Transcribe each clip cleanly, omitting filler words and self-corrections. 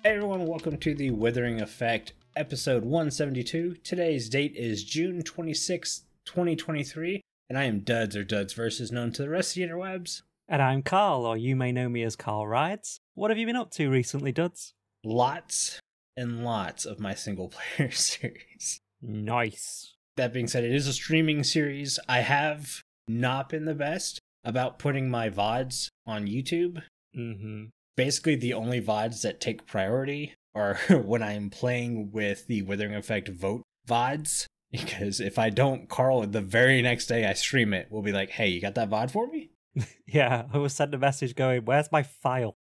Hey everyone, welcome to the Withering Effect, episode 172. Today's date is June 26th, 2023, and I am Duds, or Duds Versus, known to the rest of the interwebs. And I'm Carl, or you may know me as Carl Rides. What have you been up to recently, Duds? Lots and lots of my single-player series. Nice. That being said, it is a streaming series. I have not been the best about putting my VODs on YouTube. Basically, the only VODs that take priority are when I'm playing with the Withering Effect vote VODs. Because if I don't, Carl, the very next day I stream it, will be like, hey, you got that VOD for me? Yeah, I was sent a message going, where's my file?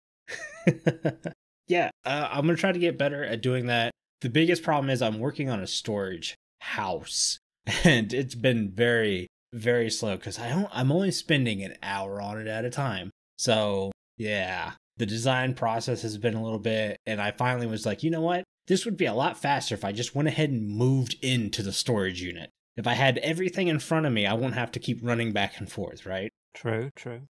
Yeah, I'm going to try to get better at doing that. The biggest problem is I'm working on a storage house. And it's been very, very slow because I'm only spending an hour on it at a time. So, yeah. The design process has been a little bit, and I finally was like, you know what? This would be a lot faster if I just went ahead and moved into the storage unit. If I had everything in front of me, I won't have to keep running back and forth, right? True.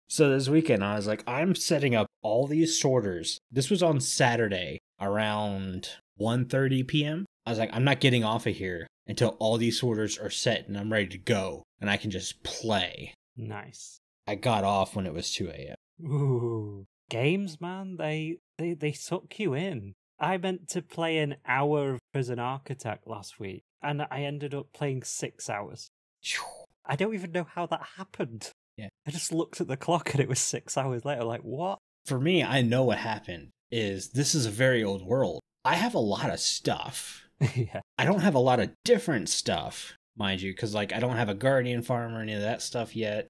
So this weekend, I was like, I'm setting up all these sorters. This was on Saturday around 1:30 p.m. I was like, I'm not getting off of here until all these sorters are set and I'm ready to go, and I can just play. Nice. I got off when it was 2 a.m. Ooh. Games, man, they suck you in. I meant to play an hour of Prison Architect last week, and I ended up playing 6 hours. I don't even know how that happened. Yeah. I just looked at the clock and it was 6 hours later, like, what? For me, I know what happened is this is a very old world. I have a lot of stuff. Yeah. I don't have a lot of different stuff, mind you, because like I don't have a Guardian farm or any of that stuff yet.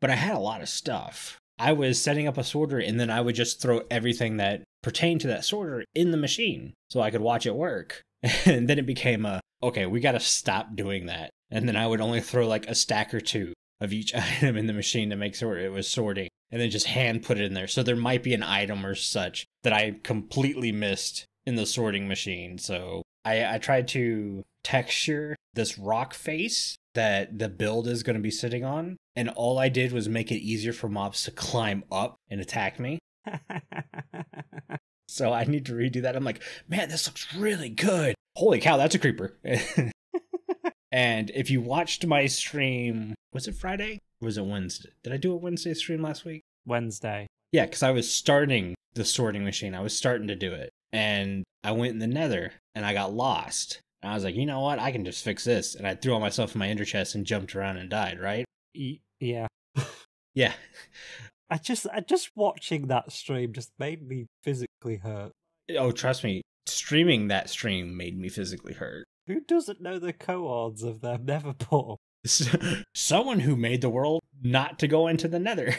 But I had a lot of stuff. I was setting up a sorter, and then I would just throw everything that pertained to that sorter in the machine so I could watch it work. And then it became okay, we got to stop doing that. And then I would only throw like a stack or two of each item in the machine to make sure it was sorting, and then just hand put it in there. So there might be an item or such that I completely missed in the sorting machine. So I tried to texture this rock face that the build is going to be sitting on, and all I did was make it easier for mobs to climb up and attack me. So I need to redo that. I'm like, man, this looks really good. Holy cow, that's a creeper. And if you watched my stream, was it Friday or was it Wednesday? Did I do a Wednesday stream last week? Wednesday. Yeah, because I was starting the sorting machine. I was starting to do it. And I went in the nether and I got lost. And I was like, you know what? I can just fix this. And I threw all myself in my ender chest and jumped around and died, right? Yeah. Yeah. I just watching that stream just made me physically hurt. Oh, trust me. Streaming that stream made me physically hurt. Who doesn't know the coords of their nether portal? Someone who made the world not to go into the nether.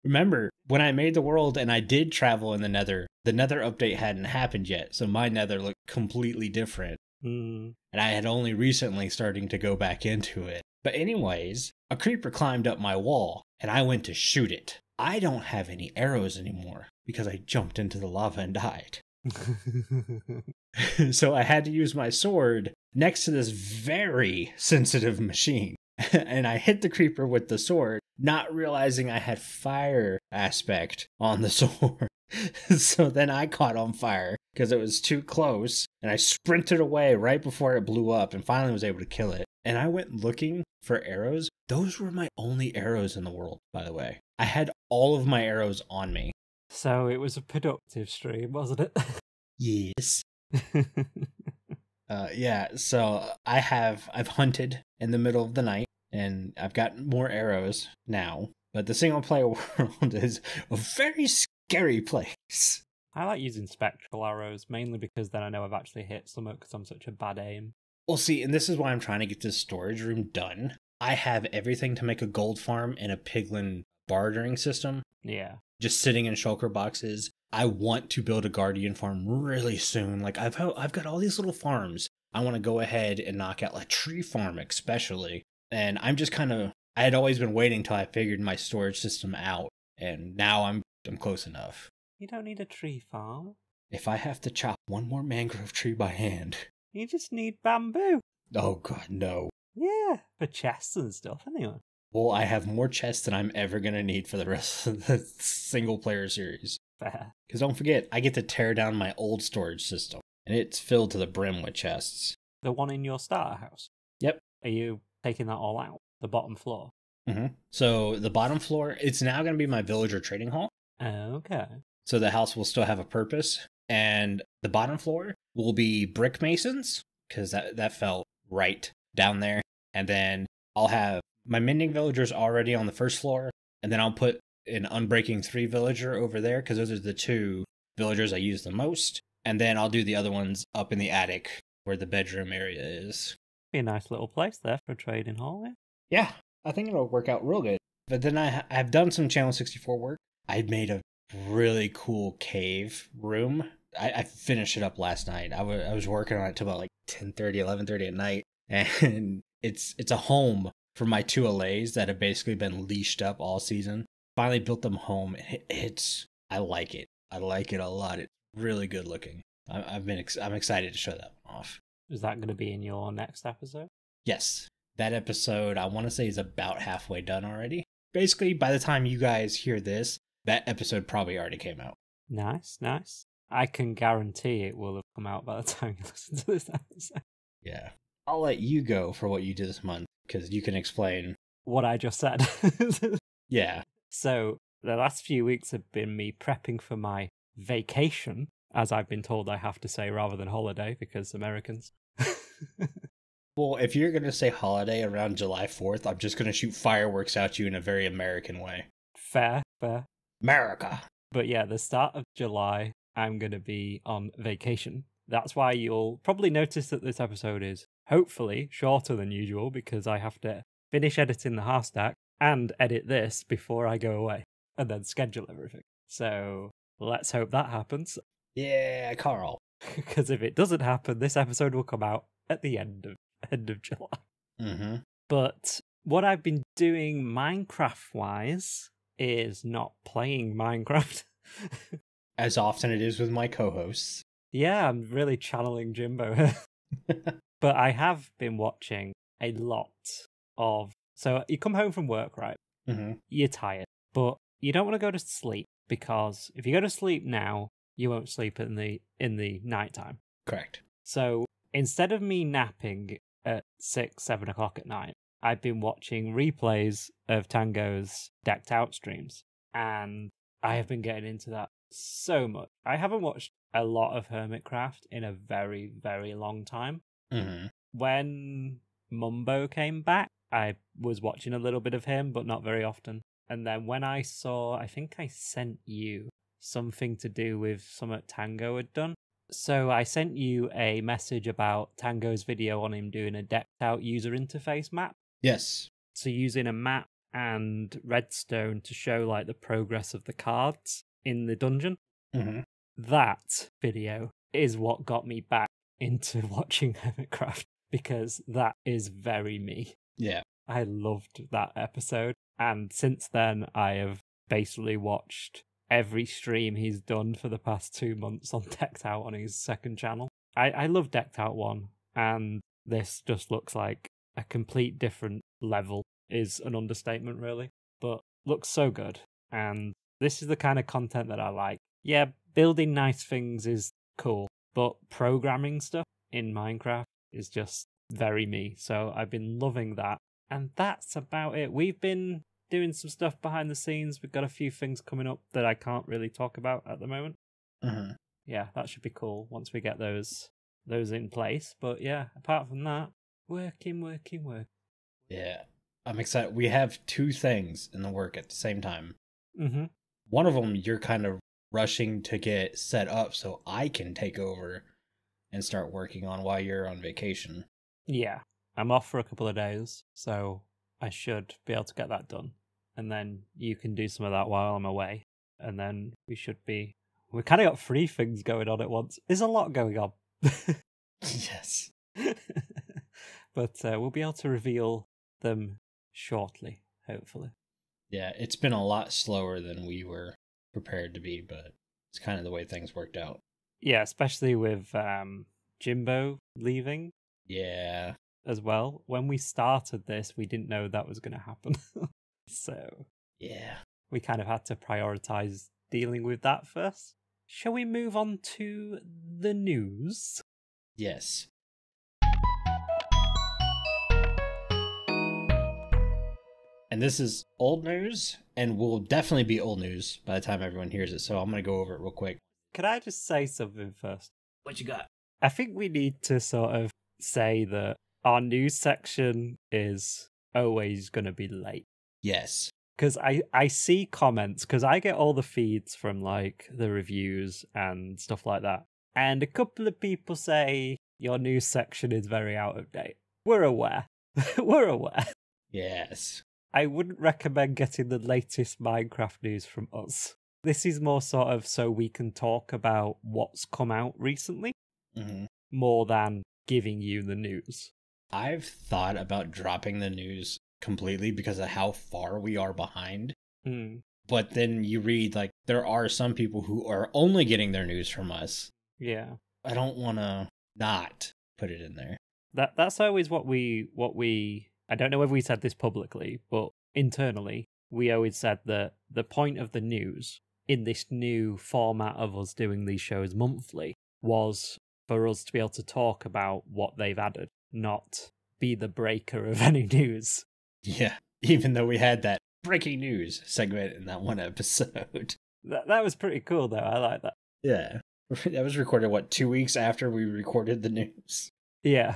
Remember, when I made the world and I did travel in the nether update hadn't happened yet, so my nether looked completely different. And I had only recently starting to go back into it. But anyways, a creeper climbed up my wall, and I went to shoot it. I don't have any arrows anymore, because I jumped into the lava and died. So I had to use my sword next to this very sensitive machine. And I hit the creeper with the sword, not realizing I had fire aspect on the sword. So then I caught on fire because it was too close, and I sprinted away right before it blew up and finally was able to kill it. And I went looking for arrows. Those were my only arrows in the world, by the way. I had all of my arrows on me. So it was a productive stream, wasn't it? Yes. Yeah, so I've hunted in the middle of the night, and I've got more arrows now. But the single player world is a very scary place. I like using spectral arrows, mainly because then I know I've actually hit something because I'm such a bad aim. Well, see, and this is why I'm trying to get this storage room done. I have everything to make a gold farm and a piglin bartering system. Yeah. Just sitting in shulker boxes. I want to build a guardian farm really soon. Like, I've got all these little farms. I want to go ahead and knock out, like, tree farm especially. And I'm just kind of, I had always been waiting till I figured my storage system out. And now I'm close enough. You don't need a tree farm. If I have to chop one more mangrove tree by hand. You just need bamboo. Oh god, no. Yeah, for chests and stuff anyway. Well, I have more chests than I'm ever going to need for the rest of the single player series. Fair. Because don't forget, I get to tear down my old storage system, and it's filled to the brim with chests. The one in your starter house? Yep. Are you taking that all out? The bottom floor? Mm-hmm. So the bottom floor, it's now going to be my villager trading hall. Okay. So the house will still have a purpose. And the bottom floor will be brick masons, because that felt right down there. And then I'll have my mending villagers already on the first floor. And then I'll put an Unbreaking 3 villager over there, because those are the 2 villagers I use the most. And then I'll do the other ones up in the attic where the bedroom area is. Be a nice little place there for a trading hall, yeah? Yeah, I think it'll work out real good. But then I've done some Channel 64 work. I made a really cool cave room. I finished it up last night. I was working on it till about like 10:30, 11:30 at night. And it's a home for my 2 allays that have basically been leashed up all season. Finally built them home. I like it. I like it a lot. It's really good looking. I'm excited to show that one off. Is that going to be in your next episode? Yes. That episode, I want to say, is about halfway done already. Basically, by the time you guys hear this, that episode probably already came out. Nice, nice. I can guarantee it will have come out by the time you listen to this episode. Yeah. I'll let you go for what you did this month, because you can explain what I just said. Yeah. So, the last few weeks have been me prepping for my vacation, as I've been told I have to say rather than holiday, because Americans. Well, if you're going to say holiday around July 4th, I'm just going to shoot fireworks at you in a very American way. Fair, fair. America! But yeah, the start of July, I'm going to be on vacation. That's why you'll probably notice that this episode is hopefully shorter than usual, because I have to finish editing the half stack and edit this before I go away, and then schedule everything. So let's hope that happens. Yeah, Carl. Because if it doesn't happen, this episode will come out at the end of July. Mm-hmm. But what I've been doing Minecraft-wise is not playing Minecraft. As often it is with my co-hosts. Yeah, I'm really channeling Jimbo here. But I have been watching a lot of... So you come home from work, right? Mm-hmm. You're tired, but you don't want to go to sleep, because if you go to sleep now, you won't sleep in the nighttime. Correct. So instead of me napping at 6, 7 o'clock at night, I've been watching replays of Tango's Decked Out streams, and I have been getting into that so much. I haven't watched a lot of Hermitcraft in a very, very long time. Mm-hmm. When Mumbo came back, I was watching a little bit of him, but not very often. And then when I saw, I think I sent you something to do with something Tango had done. So I sent you a message about Tango's video on him doing a decked out user interface map. Yes. So using a map and redstone to show like the progress of the cards in the dungeon. Mm-hmm. That video is what got me back into watching Hermitcraft, because that is very me. Yeah. I loved that episode. And since then, I have basically watched every stream he's done for the past 2 months on Decked Out on his second channel. I love Decked Out 1, and this just looks like a complete different level, is an understatement, really. But looks so good. And this is the kind of content that I like. Yeah, building nice things is cool, but programming stuff in Minecraft is just very me. So I've been loving that. And that's about it. We've been doing some stuff behind the scenes. We've got a few things coming up that I can't really talk about at the moment. Mm-hmm. Yeah, that should be cool once we get those in place. But yeah, apart from that, working. Yeah, I'm excited. We have 2 things in the work at the same time. Mm-hmm. One of them you're kind of rushing to get set up so I can take over and start working on while you're on vacation. Yeah, I'm off for a couple of days, so I should be able to get that done. And then you can do some of that while I'm away. And then we kind of got 3 things going on at once. There's a lot going on. Yes. But we'll be able to reveal them shortly, hopefully. Yeah, it's been a lot slower than we were prepared to be, but it's kind of the way things worked out. Yeah, especially with Jimbo leaving. Yeah. As well. When we started this, we didn't know that was going to happen. So yeah, we kind of had to prioritize dealing with that first. Shall we move on to the news? Yes. And this is old news, and will definitely be old news by the time everyone hears it, so I'm going to go over it real quick. Can I just say something first? What you got? I think we need to sort of say that our news section is always going to be late. Yes. Because I see comments, because I get all the feeds from, like, the reviews and stuff like that. And a couple of people say, your news section is very out of date. We're aware. We're aware. Yes. I wouldn't recommend getting the latest Minecraft news from us. This is more sort of so we can talk about what's come out recently, more than giving you the news. I've thought about dropping the news completely because of how far we are behind. But then you read, like, there are some people who are only getting their news from us. Yeah. I don't want to not put it in there. That's always what we I don't know if we said this publicly, but internally, we always said that the point of the news in this new format of us doing these shows monthly was for us to be able to talk about what they've added, not be the breaker of any news. Yeah, even though we had that breaking news segment in that one episode. That was pretty cool, though. I like that. Yeah. That was recorded, 2 weeks after we recorded the news? Yeah.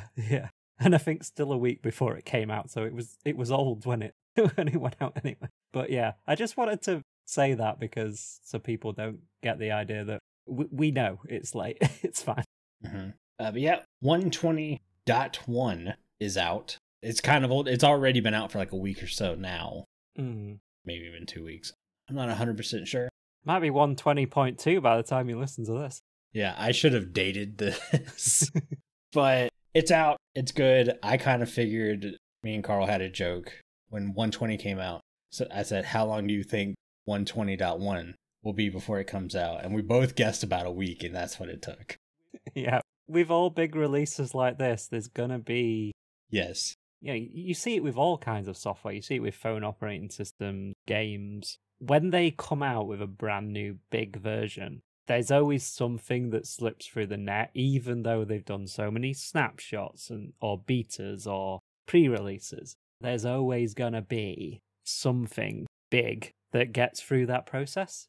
And I think still a week before it came out, so it was old when it went out anyway. But yeah, I just wanted to say that because so people don't get the idea that we know it's late. It's fine. But yeah, 120.1 is out. It's kind of old. It's already been out for like a week or so now. Maybe even 2 weeks. I'm not 100% sure. Might be 120.2 by the time you listen to this. Yeah, I should have dated this. But it's out. It's good. I kind of figured, me and Carl had a joke when 120 came out. So I said, how long do you think 120.1 will be before it comes out? And we both guessed about a week, and that's what it took. Yeah. With all big releases like this, there's going to be... Yes. You know, you see it with all kinds of software. You see it with phone operating systems, games. When they come out with a brand new big version, there's always something that slips through the net, even though they've done so many snapshots or betas or pre-releases. There's always going to be something big that gets through that process.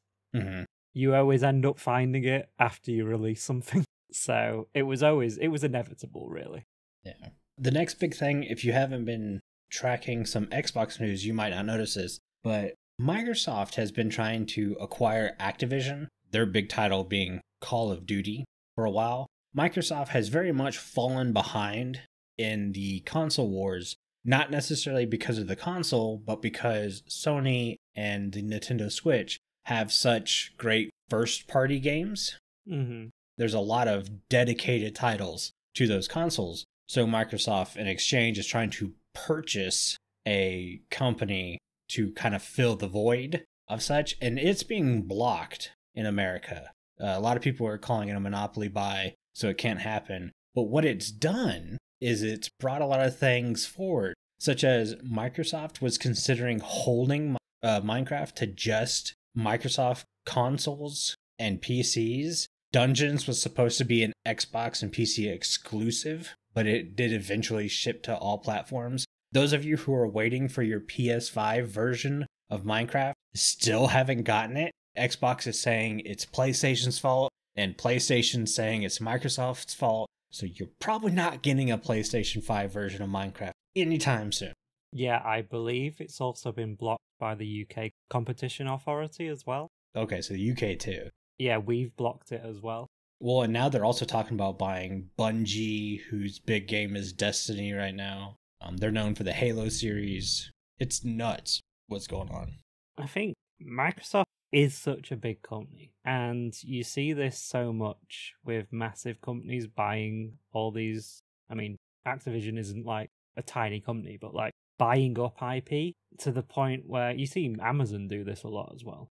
You always end up finding it after you release something. So it was inevitable, really. Yeah. The next big thing, if you haven't been tracking some Xbox news, you might not notice this, but Microsoft has been trying to acquire Activision, their big title being Call of Duty, for a while. Microsoft has very much fallen behind in the console wars, not necessarily because of the console, but because Sony and the Nintendo Switch have such great first-party games. There's a lot of dedicated titles to those consoles. So Microsoft, in exchange, is trying to purchase a company to kind of fill the void of such, and it's being blocked in America. A lot of people are calling it a monopoly buy, so it can't happen. But what it's done is it's brought a lot of things forward, such as Microsoft was considering holding Minecraft to just Microsoft consoles and PCs. Dungeons was supposed to be an Xbox and PC exclusive, but it did eventually ship to all platforms. Those of you who are waiting for your PS5 version of Minecraft still haven't gotten it. Xbox is saying it's PlayStation's fault, and PlayStation's saying it's Microsoft's fault. So you're probably not getting a PlayStation 5 version of Minecraft anytime soon. Yeah, I believe it's also been blocked by the UK Competition Authority as well. Okay, so the UK too. Yeah, we've blocked it as well. Well, and now they're also talking about buying Bungie, whose big game is Destiny right now. They're known for the Halo series. It's nuts what's going on. I think Microsoft is such a big company, and you see this so much with massive companies buying all these. I mean, Activision isn't like a tiny company, but like buying up IP to the point where you see Amazon do this a lot as well.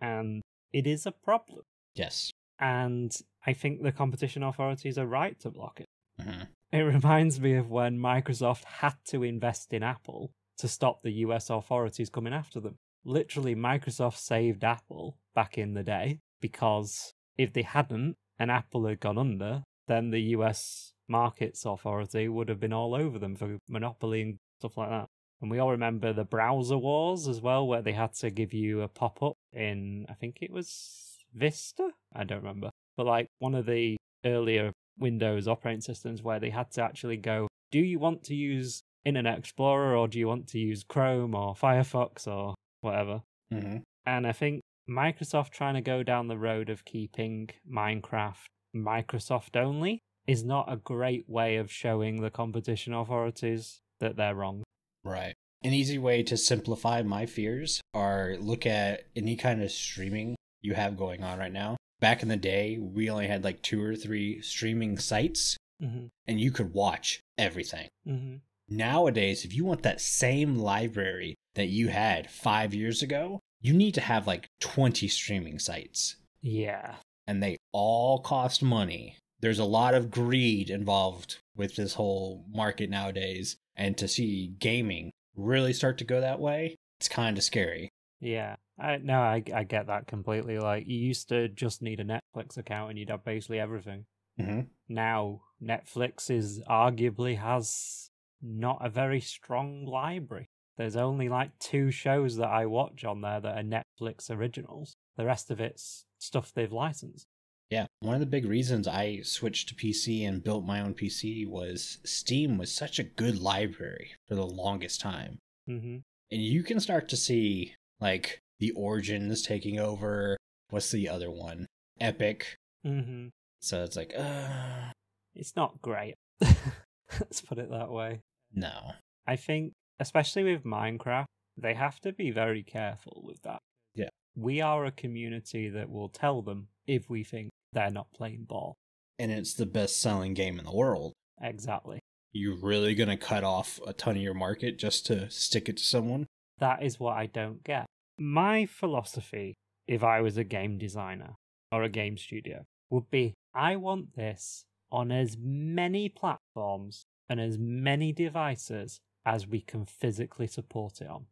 And it is a problem. Yes. And I think the competition authorities are right to block it. It reminds me of when Microsoft had to invest in Apple to stop the US authorities coming after them. literally Microsoft saved Apple back in the day, because if they hadn't and Apple had gone under, then the US Markets Authority would have been all over them for monopoly and stuff like that. And we all remember the browser wars as well, where they had to give you a pop-up in, I think it was Vista? I don't remember. But like one of the earlier Windows operating systems where they had to actually go, do you want to use Internet Explorer or do you want to use Chrome or Firefox or whatever? Mm-hmm. And I think Microsoft trying to go down the road of keeping Minecraft Microsoft only is not a great way of showing the competition authorities that they're wrong. Right. An easy way to simplify my fears are look at any kind of streaming you have going on right now. Back in the day, we only had like 2 or 3 streaming sites, and you could watch everything. Nowadays, if you want that same library that you had 5 years ago, you need to have like 20 streaming sites. Yeah. And they all cost money. There's a lot of greed involved with this whole market nowadays. And to see gaming really start to go that way, it's kind of scary. Yeah. I get that completely. Like, you used to just need a Netflix account and you'd have basically everything. Now, Netflix arguably has not a very strong library. There's only like 2 shows that I watch on there that are Netflix originals. The rest of it's stuff they've licensed. Yeah, one of the big reasons I switched to PC and built my own PC was Steam was such a good library for the longest time. And you can start to see, like, the Origins taking over. What's the other one? Epic. So it's like, it's not great. Let's put it that way. No. I think, especially with Minecraft, they have to be very careful with that. Yeah. We are a community that will tell them if we think they're not playing ball. And it's the best-selling game in the world. Exactly. You really going to cut off a ton of your market just to stick it to someone? That is what I don't get. My philosophy, if I was a game designer or a game studio, would be, I want this on as many platforms and as many devices as we can physically support it on.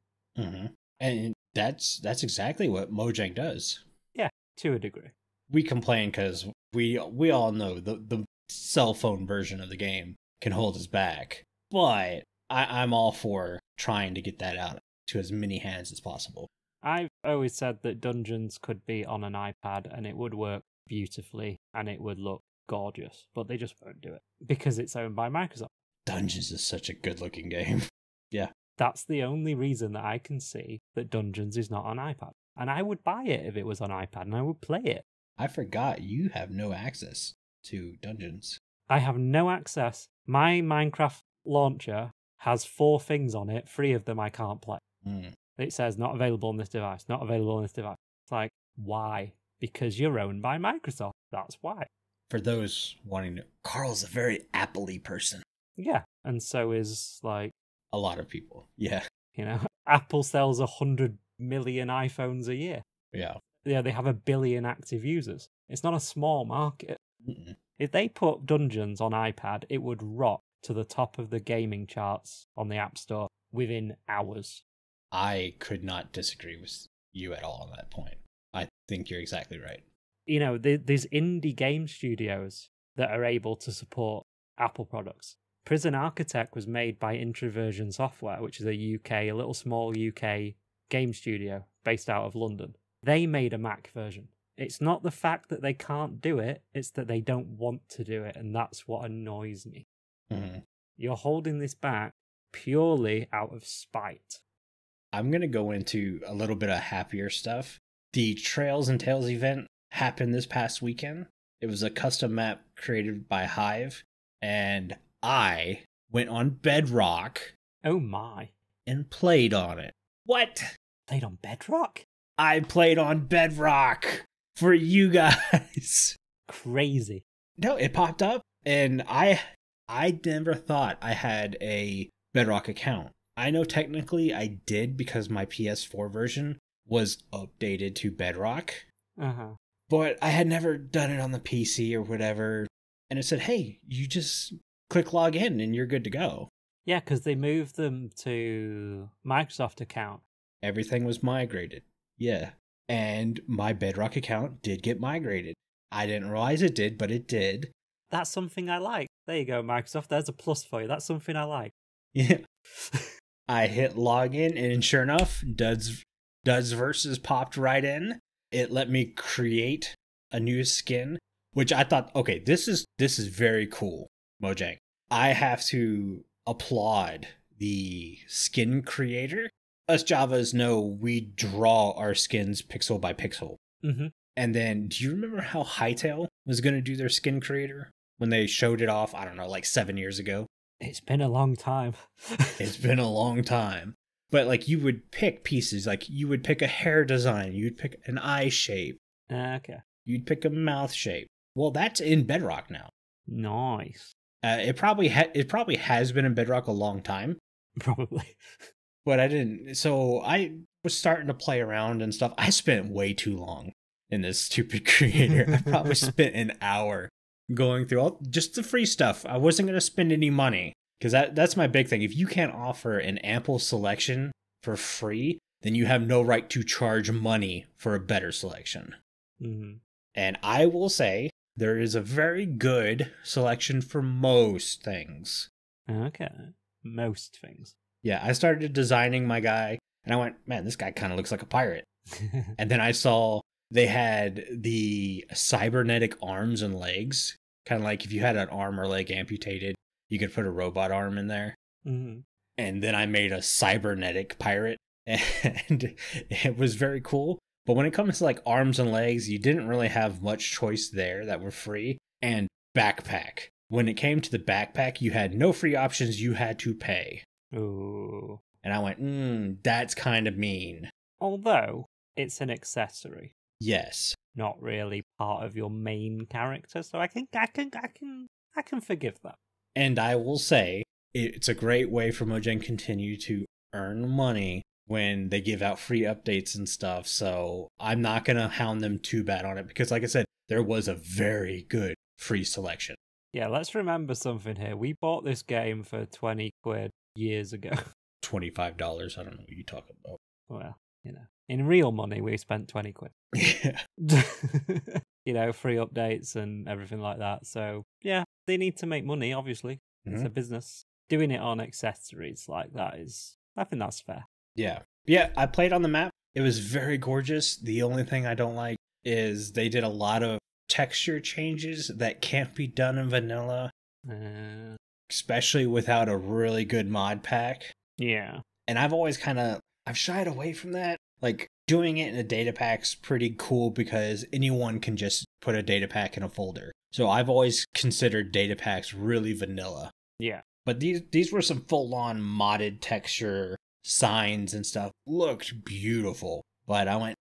And that's exactly what Mojang does. Yeah, to a degree. We complain because we all know the cell phone version of the game can hold us back. But I'm all for trying to get that out to as many hands as possible. I've always said that Dungeons could be on an iPad and it would work beautifully and it would look gorgeous, but they just won't do it because it's owned by Microsoft. Dungeons is such a good-looking game. Yeah. That's the only reason that I can see that Dungeons is not on iPad. And I would buy it if it was on iPad and I would play it. I forgot you have no access to Dungeons. I have no access. My Minecraft launcher has 4 things on it. 3 of them I can't play. It says not available on this device, not available on this device. It's like, why? Because you're owned by Microsoft. That's why. For those wanting to, Carl's a very Apple-y person. Yeah, and so is, like... a lot of people, yeah. You know, Apple sells 100 million iPhones a year. Yeah. Yeah, they have 1 billion active users. It's not a small market. If they put Dungeons on iPad, it would rock to the top of the gaming charts on the App Store within hours. I could not disagree with you at all on that point. I think you're exactly right. You know, there's indie game studios that are able to support Apple products. Prison Architect was made by Introversion Software, which is a little small UK game studio based out of London. They made a Mac version. It's not the fact that they can't do it, it's that they don't want to do it, and that's what annoys me. You're holding this back purely out of spite. I'm going to go into a little bit of happier stuff. The Trails and Tales event happened this past weekend. It was a custom map created by Hive, and I went on Bedrock. Oh my. And played on it. What? Played on Bedrock? I played on Bedrock for you guys. Crazy. No, it popped up, and I never thought I had a Bedrock account. I know technically I did because my PS4 version was updated to Bedrock. But I had never done it on the PC or whatever. And it said, hey, you just click log in and you're good to go. Yeah, because they moved them to Microsoft account. Everything was migrated. Yeah. And my Bedrock account did get migrated. I didn't realize it did, but it did. That's something I like. There you go, Microsoft. There's a plus for you. That's something I like. Yeah. I hit login, and sure enough, Duds Versus popped right in. It let me create a new skin, which I thought, okay, this is very cool, Mojang. I have to applaud the skin creator. Us Javas know we draw our skins pixel by pixel. Mm-hmm. And then, do you remember how Hytale was going to do their skin creator when they showed it off, I don't know, like 7 years ago? It's been a long time. It's been a long time. But like you would pick pieces, like you would pick a hair design, you'd pick an eye shape. Okay. You'd pick a mouth shape. Well, that's in Bedrock now. Nice. It probably has been in Bedrock a long time. Probably. But I didn't. So I was starting to play around and stuff. I spent way too long in this stupid creator. I probably spent an hour going through all just the free stuff. I wasn't going to spend any money because that's my big thing. If you can't offer an ample selection for free, then you have no right to charge money for a better selection. Mm-hmm. And I will say there is a very good selection for most things. Okay. Most things. Yeah, I started designing my guy and I went, man, this guy kind of looks like a pirate. And then I saw they had the cybernetic arms and legs. Kind of like if you had an arm or leg amputated, you could put a robot arm in there. Mm-hmm. And then I made a cybernetic pirate. And it was very cool. But when it comes to like arms and legs, you didn't really have much choice there that were free. And backpack. When it came to the backpack, you had no free options. You had to pay. Ooh. And I went, that's kind of mean. Although it's an accessory. Yes. Not really part of your main character, so I can forgive that. And I will say, it's a great way for Mojang continue to earn money when they give out free updates and stuff, so I'm not going to hound them too bad on it, because like I said, there was a very good free selection. Yeah, let's remember something here. We bought this game for 20 quid years ago. $25, I don't know what you talk about. Well, you know, in real money, we spent 20 quid. Yeah. You know, free updates and everything like that. So, yeah, they need to make money, obviously. Mm-hmm. It's a business. Doing it on accessories like that I think that's fair. Yeah. Yeah, I played on the map. It was very gorgeous. The only thing I don't like is they did a lot of texture changes that can't be done in vanilla. Especially without a really good mod pack. Yeah. And I've shied away from that. Like, doing it in a data pack's pretty cool because anyone can just put a data pack in a folder. So I've always considered data packs really vanilla. Yeah. But these were some full-on modded texture signs and stuff. Looked beautiful. But I went,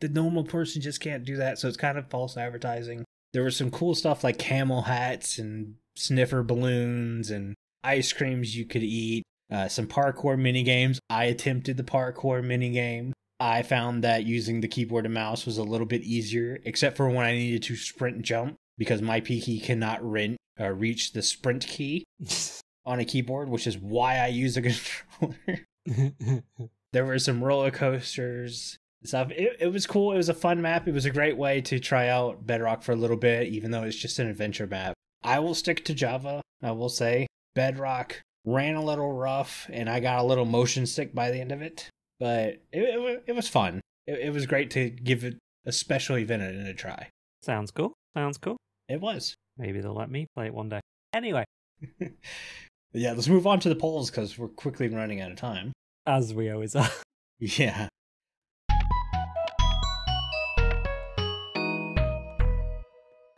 the normal person just can't do that, so it's kind of false advertising. There was some cool stuff like camel hats and sniffer balloons and ice creams you could eat. Some parkour minigames. I attempted the parkour minigame. I found that using the keyboard and mouse was a little bit easier, except for when I needed to sprint jump, because my P key cannot reach the sprint key on a keyboard, which is why I use a controller. There were some roller coasters and stuff. It was cool. It was a fun map. It was a great way to try out Bedrock for a little bit, even though it's just an adventure map. I will stick to Java, I will say. Bedrock ran a little rough, and I got a little motion sick by the end of it. But it was fun. It was great to give it a special event a try. Sounds cool. It was. Maybe they'll let me play it one day. Anyway. Yeah, let's move on to the polls because we're quickly running out of time. As we always are. Yeah.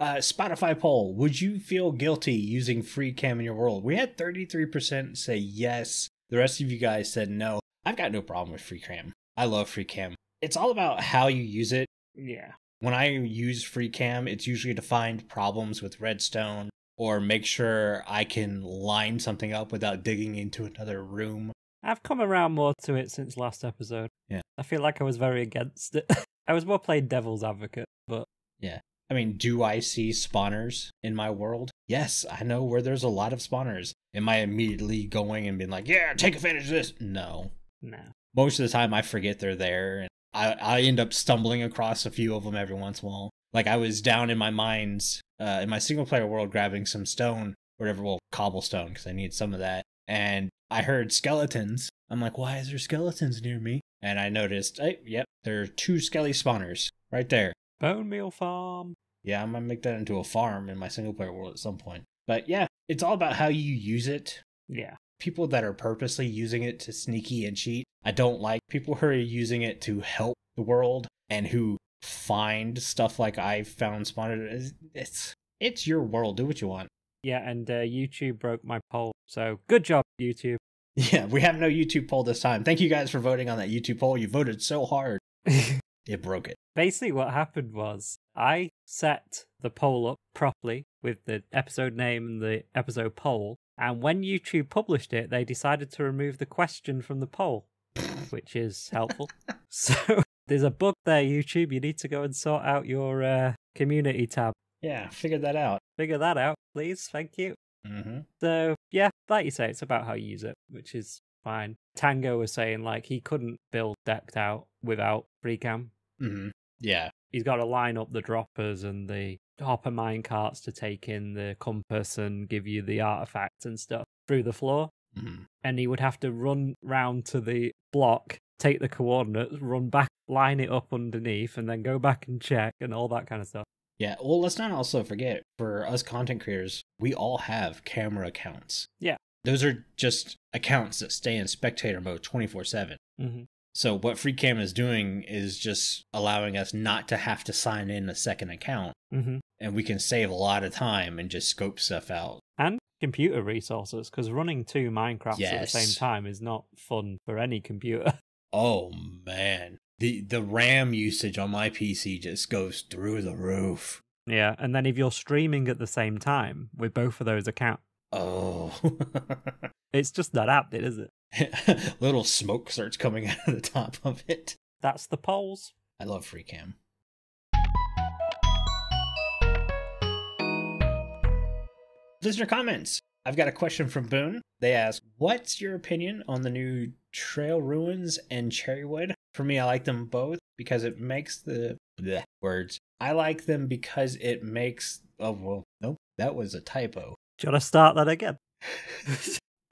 Spotify poll. Would you feel guilty using free cam in your world? We had 33% say yes. The rest of you guys said no. I've got no problem with free cam. I love free cam. It's all about how you use it. Yeah. When I use free cam, it's usually to find problems with redstone or make sure I can line something up without digging into another room. I've come around more to it since last episode. Yeah. I feel like I was very against it. I was more playing devil's advocate, but... Yeah. I mean, do I see spawners in my world? Yes, I know where there's a lot of spawners. Am I immediately going and being like, yeah, take advantage of this? No. most of the time I forget they're there, and I end up stumbling across a few of them every once in a while. Like I was down in my mines, in my single player world, grabbing some stone, whatever, well, cobblestone, because I need some of that. And I heard skeletons. I'm like, why is there skeletons near me? And I noticed, yep, there are 2 skelly spawners right there. Bone meal farm. Yeah, I'm going to make that into a farm in my single player world at some point. But yeah, it's all about how you use it. Yeah. People that are purposely using it to sneaky and cheat, I don't like. People who are using it to help the world and who find stuff like I found spawned. It's your world. Do what you want. Yeah, and YouTube broke my poll. So good job, YouTube. Yeah, we have no YouTube poll this time. Thank you guys for voting on that YouTube poll. You voted so hard. It broke it. Basically, what happened was I set the poll up properly with the episode name and the episode poll. And when YouTube published it, they decided to remove the question from the poll, which is helpful. So there's a bug there, YouTube. You need to go and sort out your community tab. Yeah, figure that out. Figure that out, please. Thank you. Mm-hmm. So, yeah, like you say, it's about how you use it, which is fine. Tango was saying, like, he couldn't build Decked Out without free cam. Mm-hmm. Yeah. He's got to line up the droppers and the hopper mine carts to take in the compass and give you the artifacts and stuff through the floor. Mm-hmm. And he would have to run round to the block, take the coordinates, run back, line it up underneath, and then go back and check and all that kind of stuff. Yeah, well, let's not also forget, for us content creators, we all have camera accounts. Yeah. Those are just accounts that stay in spectator mode 24/7. Mm-hmm. So what free cam is doing is just allowing us not to have to sign in a second account. Mm-hmm. And we can save a lot of time and just scope stuff out. And computer resources, because running 2 Minecrafts Yes. at the same time is not fun for any computer. Oh, man. The RAM usage on my PC just goes through the roof. Yeah, and then if you're streaming at the same time with both of those accounts, oh. it's just not happening, is it? Little smoke starts coming out of the top of it. That's the polls. I love free cam. Listener comments. I've got a question from Boon. They ask, what's your opinion on the new Trail Ruins and Cherrywood? For me, I like them both because it makes the words. I like them because it makes... Oh, well, nope, that was a typo. Do you want to start that again?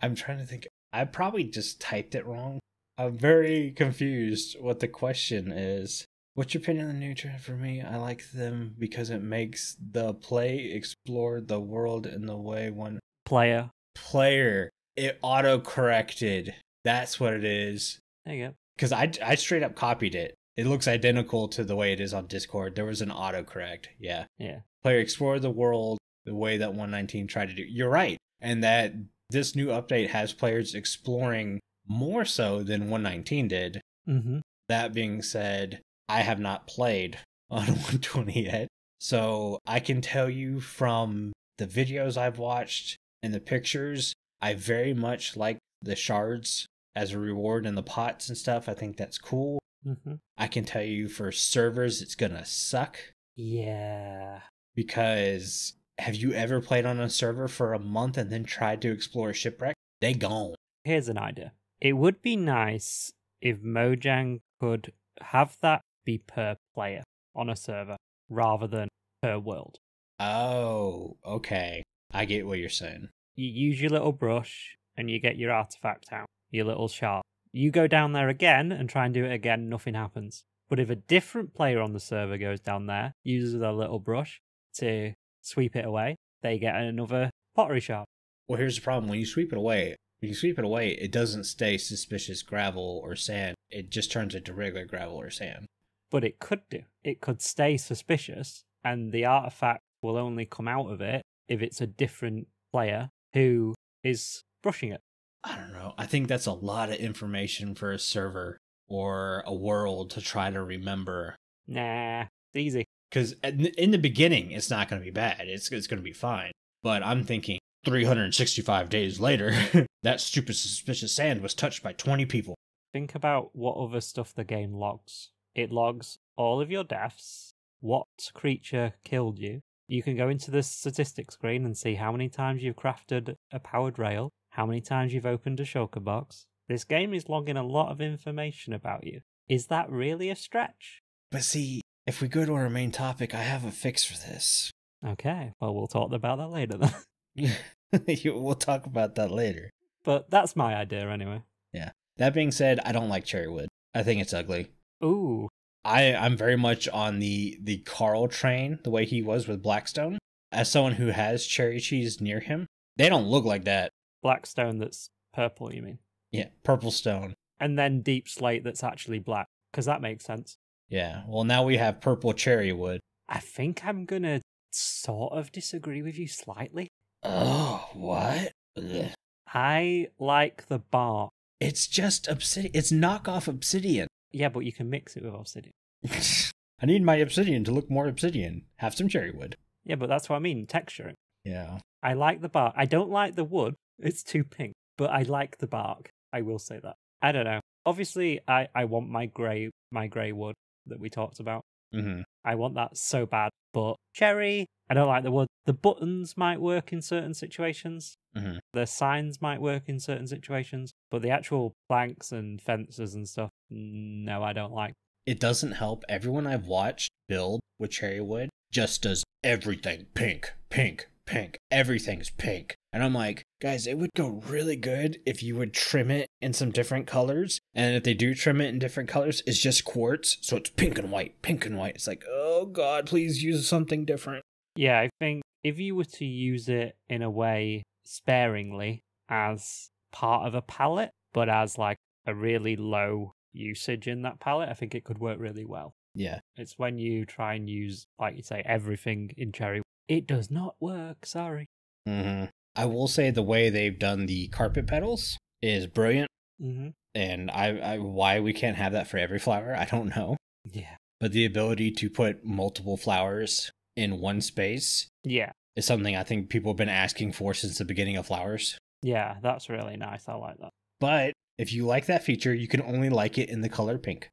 I'm trying to think. I probably just typed it wrong. I'm very confused what the question is. What's your opinion on the new trend? For me, I like them because it makes the play explore the world in the way one Player. It auto-corrected. That's what it is. There you go. Because I straight up copied it. It looks identical to the way it is on Discord. There was an autocorrect. Yeah. Yeah. Player explore the world the way that 119 tried to do. You're right. And that this new update has players exploring more so than 119 did. Mm-hmm. That being said, I have not played on 120 yet. So I can tell you from the videos I've watched and the pictures, I very much like the shards as a reward in the pots and stuff. I think that's cool. Mm-hmm. I can tell you for servers, it's gonna suck. Yeah. Because have you ever played on a server for a month and then tried to explore a shipwreck? They gone. Here's an idea. It would be nice if Mojang could have that be per player on a server rather than per world. Oh, okay. I get what you're saying. You use your little brush and you get your artifact out, your little shard. You go down there again and try and do it again, nothing happens. But if a different player on the server goes down there, uses their little brush to sweep it away, they get another pottery shard. Well, here's the problem. When you sweep it away, it doesn't stay suspicious gravel or sand. It just turns into regular gravel or sand. But it could do. It could stay suspicious, and the artifact will only come out of it if it's a different player who is brushing it. I don't know. I think that's a lot of information for a server or a world to try to remember. Nah, it's easy. Because in the beginning, it's not going to be bad. It's going to be fine. But I'm thinking 365 days later, that stupid suspicious sand was touched by 20 people. Think about what other stuff the game logs. It logs all of your deaths, what creature killed you. You can go into the statistics screen and see how many times you've crafted a powered rail, how many times you've opened a shulker box, This game is logging a lot of information about you. Is that really a stretch? But see, if we go to our main topic, I have a fix for this. Okay, well, we'll talk about that later then. We'll talk about that later. But that's my idea anyway. Yeah. That being said, I don't like cherry wood. I think it's ugly. Ooh. I'm very much on the Carl train, the way he was with Blackstone. As someone who has cherry cheese near him, they don't look like that. Blackstone that's purple, you mean? Yeah, purple stone. And then deep slate that's actually black, because that makes sense. Yeah, well, now we have purple cherry wood. I think I'm gonna sort of disagree with you slightly. Oh, what? Ugh. I like the bark. It's just obsidian. It's knockoff obsidian. Yeah, but you can mix it with obsidian. I need my obsidian to look more obsidian. Have some cherry wood. Yeah, but that's what I mean, texturing. Yeah. I like the bark. I don't like the wood. It's too pink. But I like the bark. I will say that. I don't know. Obviously, I want my grey wood that we talked about. Mm-hmm. I want that so bad. But cherry, I don't like the wood. The buttons might work in certain situations. Mm-hmm. The signs might work in certain situations. But the actual planks and fences and stuff, no, I don't like. It doesn't help. Everyone I've watched build with cherry wood just does everything pink, pink, pink. Everything's pink. And I'm like, guys, it would go really good if you would trim it in some different colors. And if they do trim it in different colors, it's just quartz. So it's pink and white, pink and white. It's like, oh God, please use something different. Yeah, I think if you were to use it in a way sparingly as part of a palette, but as like a really low usage in that palette, I think it could work really well. Yeah. It's when you try and use, like you say, everything in cherry. It does not work, sorry. Mm-hmm. I will say the way they've done the carpet petals is brilliant. Mm-hmm. And I why we can't have that for every flower, I don't know. Yeah. But the ability to put multiple flowers in one space is something I think people have been asking for since the beginning of flowers. Yeah, that's really nice. I like that. But if you like that feature, you can only like it in the color pink.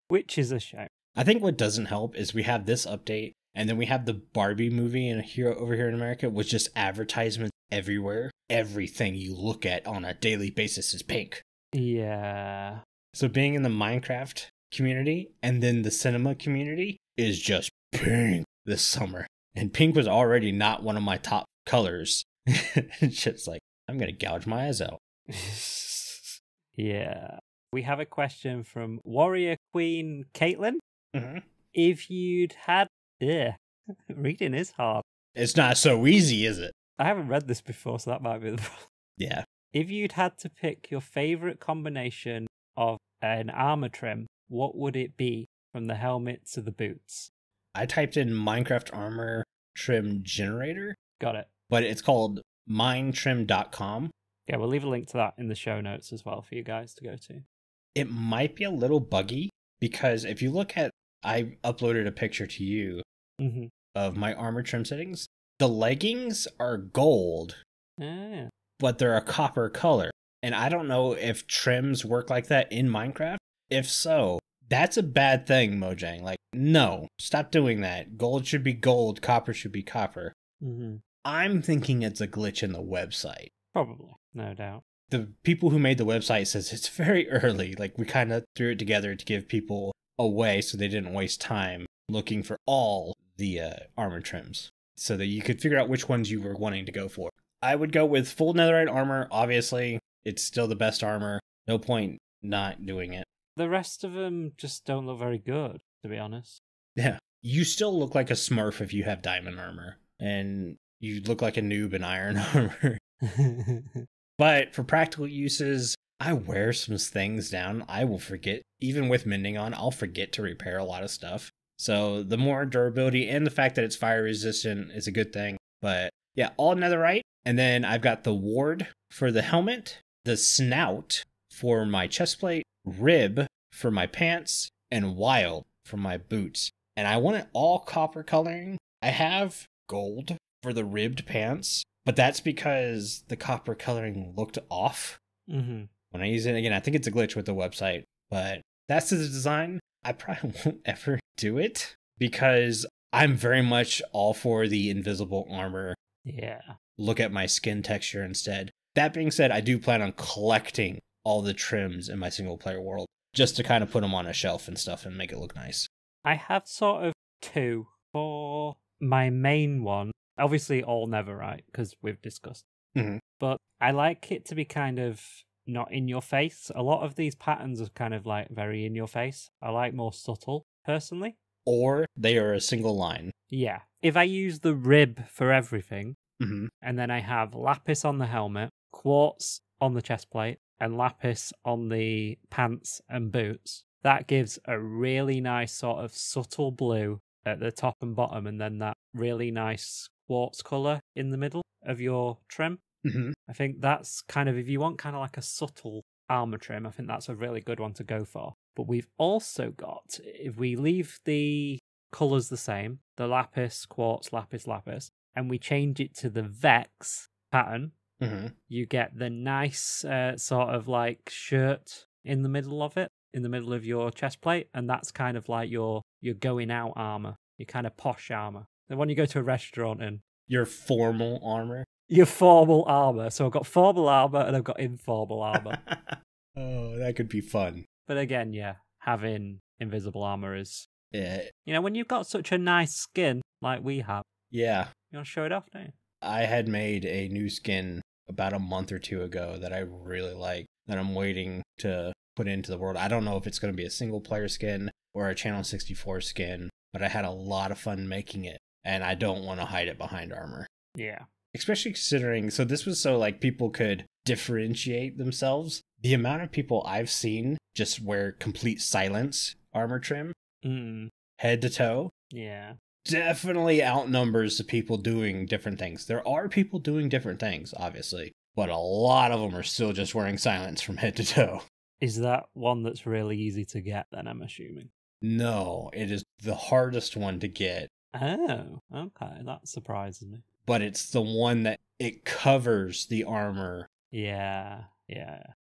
Which is a shame. I think what doesn't help is we have this update, and then we have the Barbie movie over here in America, with just advertisements everywhere. Everything you look at on a daily basis is pink. Yeah. So being in the Minecraft community and then the cinema community is just pink this summer. And pink was already not one of my top colors. It's just like, I'm going to gouge my eyes out. Yeah. We have a question from Warrior Queen Kaitlyn. Mm-hmm. If you'd had... reading is hard. It's not so easy, is it? I haven't read this before, so that might be the problem. Yeah. If you'd had to pick your favorite combination of an armor trim, what would it be from the helmet to the boots? I typed in Minecraft armor trim generator. Got it. But it's called minetrim.com. Yeah, we'll leave a link to that in the show notes as well for you guys to go to. It might be a little buggy because if you look at, I uploaded a picture to you of my armor trim settings. The leggings are gold, but they're a copper color. And I don't know if trims work like that in Minecraft. If so, that's a bad thing, Mojang. Like, no, stop doing that. Gold should be gold, copper should be copper. Mm-hmm. I'm thinking it's a glitch in the website. Probably, no doubt. The people who made the website says it's very early. Like, we kind of threw it together to give people a way so they didn't waste time looking for all the armor trims so that you could figure out which ones you were wanting to go for. I would go with full netherite armor. Obviously, it's still the best armor. No point not doing it. The rest of them just don't look very good, to be honest. Yeah. You still look like a smurf if you have diamond armor. And you look like a noob in iron armor. But for practical uses, I wear some things down. I will forget. Even with mending on, I'll forget to repair a lot of stuff. So the more durability and the fact that it's fire resistant is a good thing. But yeah, all netherite. And then I've got the ward for the helmet, the snout for my chestplate, rib for my pants, and wild for my boots. And I want it all copper coloring. I have gold for the ribbed pants, but that's because the copper coloring looked off. Mm-hmm. When I use it again, I think it's a glitch with the website, but that's the design. I probably won't ever do it because I'm very much all for the invisible armor. Yeah. Look at my skin texture instead. That being said, I do plan on collecting all the trims in my single player world just to kind of put them on a shelf and stuff and make it look nice. I have sort of two for my main one. Obviously, all Netherite, because we've discussed. Mm-hmm. But I like it to be kind of not in your face. A lot of these patterns are kind of like very in your face. I like more subtle, personally. Or they are a single line. Yeah. If I use the rib for everything, Mm-hmm. and then I have lapis on the helmet, quartz on the chest plate, and lapis on the pants and boots, that gives a really nice sort of subtle blue at the top and bottom, and then that really nice quartz colour in the middle of your trim. Mm-hmm. I think that's kind of, if you want kind of like a subtle armor trim, I think that's a really good one to go for. But we've also got, if we leave the colours the same, the lapis, quartz, lapis, lapis, and we change it to the Vex pattern, Mm-hmm. you get the nice sort of like shirt in the middle of it, in the middle of your chest plate, and that's kind of like your going out armor, your kind of posh armor. The one you go to a restaurant in. Your formal armor? Your formal armor. So I've got formal armor and I've got informal armor. Oh, that could be fun. But again, yeah, having invisible armor is... Yeah. You know, when you've got such a nice skin like we have, Yeah. you want to show it off, don't you? I had made a new skin about a month or two ago that I really like, that I'm waiting to put into the world. I don't know if it's going to be a single player skin or a Channel 64 skin, but I had a lot of fun making it, and I don't want to hide it behind armor. Yeah. Especially considering, so this was so like people could differentiate themselves. The amount of people I've seen just wear complete silence armor trim, head to toe, Yeah. definitely outnumbers the people doing different things. There are people doing different things, obviously, but a lot of them are still just wearing silence from head to toe. Is that one that's really easy to get then, I'm assuming? No, it is the hardest one to get. Oh, okay. That surprises me. But it's the one that it covers the armor. Yeah.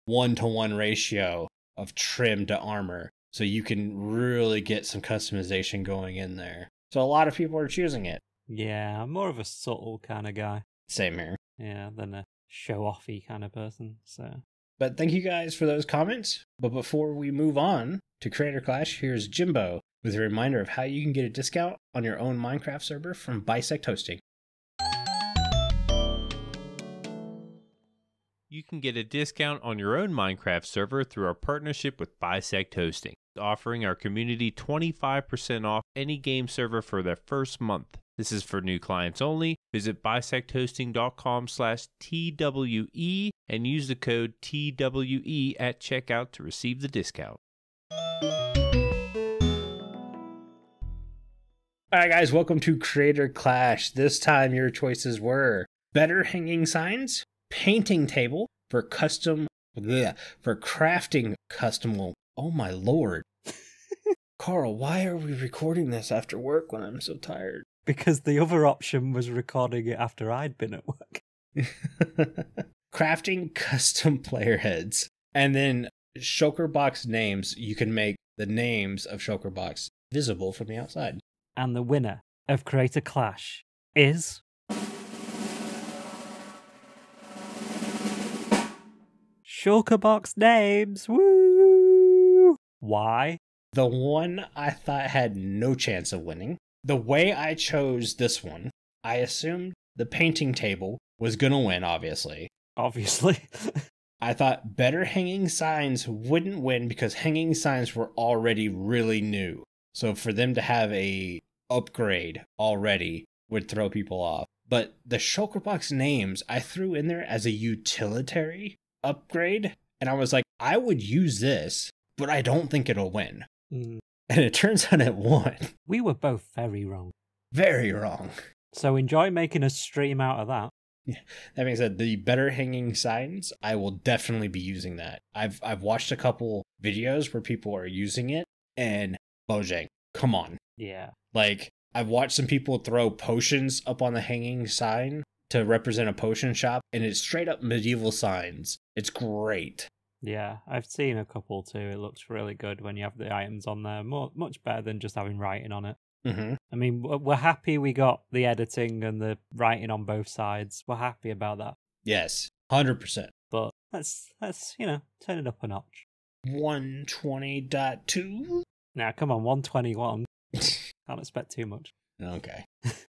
1-to-1 ratio of trim to armor. So you can really get some customization going in there. So a lot of people are choosing it. Yeah, I'm more of a subtle kind of guy. Same here. Yeah, than a show-offy kind of person, so... But thank you guys for those comments. But before we move on to Creator Clash, here's Jimbo with a reminder of how you can get a discount on your own Minecraft server from Bisect Hosting. You can get a discount on your own Minecraft server through our partnership with Bisect Hosting, offering our community 25% off any game server for their first month. This is for new clients only. Visit bisecthosting.com/TWE and use the code TWE at checkout to receive the discount. Alright guys, welcome to Creator Clash. This time your choices were better hanging signs, painting table for crafting custom. Oh my lord. Carl, why are we recording this after work when I'm so tired? Because the other option was recording it after I'd been at work. Crafting custom player heads. And then Shulker Box names. You can make the names of Shulker Box visible from the outside. And the winner of Creator Clash is... Shulker Box names! Woo! Why? The one I thought had no chance of winning. The way I chose this one, I assumed the painting table was gonna win, obviously. Obviously. I thought better hanging signs wouldn't win because hanging signs were already really new. So for them to have a upgrade already would throw people off. But the Shulker Box names I threw in there as a utilitarian upgrade, and I was like, I would use this, but I don't think it'll win. And it turns out it won. We were both very wrong. Very wrong. So enjoy making a stream out of that. Yeah. That being said, the better hanging signs, I will definitely be using that. I've watched a couple videos where people are using it, and Bojang, come on. Yeah. Like, I've watched some people throw potions up on the hanging sign to represent a potion shop, and it's straight up medieval signs. It's great. Yeah, I've seen a couple too. It looks really good when you have the items on there. Much better than just having writing on it. Mm-hmm. I mean, we're happy we got the editing and the writing on both sides. We're happy about that. Yes, 100%. But let's turn it up a notch. 120.2? Now, come on, 121. Can't expect too much. Okay.